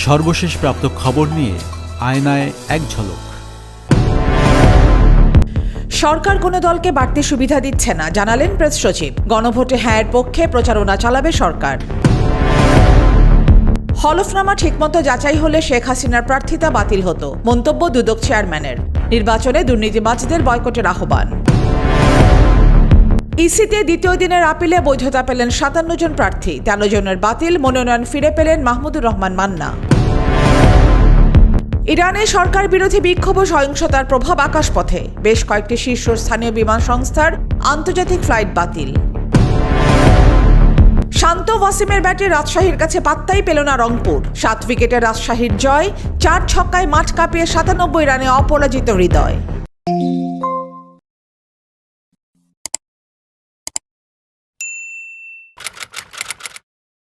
সর্বশেষ প্রাপ্ত খবর নিয়ে আয়নায় এক ঝলক। সরকার কোনো দলকে বাড়তি সুবিধা দিচ্ছে না, জানালেন প্রেস সচিব। গণভোটে হ্যাঁয়ের পক্ষে প্রচারণা চালাবে সরকার। হলফনামা ঠিকমতো যাচাই হলে শেখ হাসিনার প্রার্থিতা বাতিল হতো, মন্তব্য দুদক চেয়ারম্যানের। নির্বাচনে দুর্নীতিবাজদের বয়কটের আহ্বান। ইসিতে দ্বিতীয় দিনের আপিলে বৈধতা পেলেন ৫৭ জন প্রার্থী, ১৩ জনের বাতিল, মনোনয়ন ফিরে পেলেন মাহমুদুর রহমান মান্না। ইরানে সরকার বিরোধী বিক্ষোভ ও সহিংসতার প্রভাব আকাশপথে, বেশ কয়েকটি শীর্ষস্থানীয় বিমান সংস্থার আন্তর্জাতিক ফ্লাইট বাতিল। শান্ত ওয়াসিমের ব্যাটে রাজশাহীর কাছে পাত্তাই পেল না রংপুর। ৭ উইকেটে রাজশাহীর জয়, ৪ ছক্কায় মাঠ কাঁপিয়ে ৯৭ রানে অপরাজিত হৃদয়।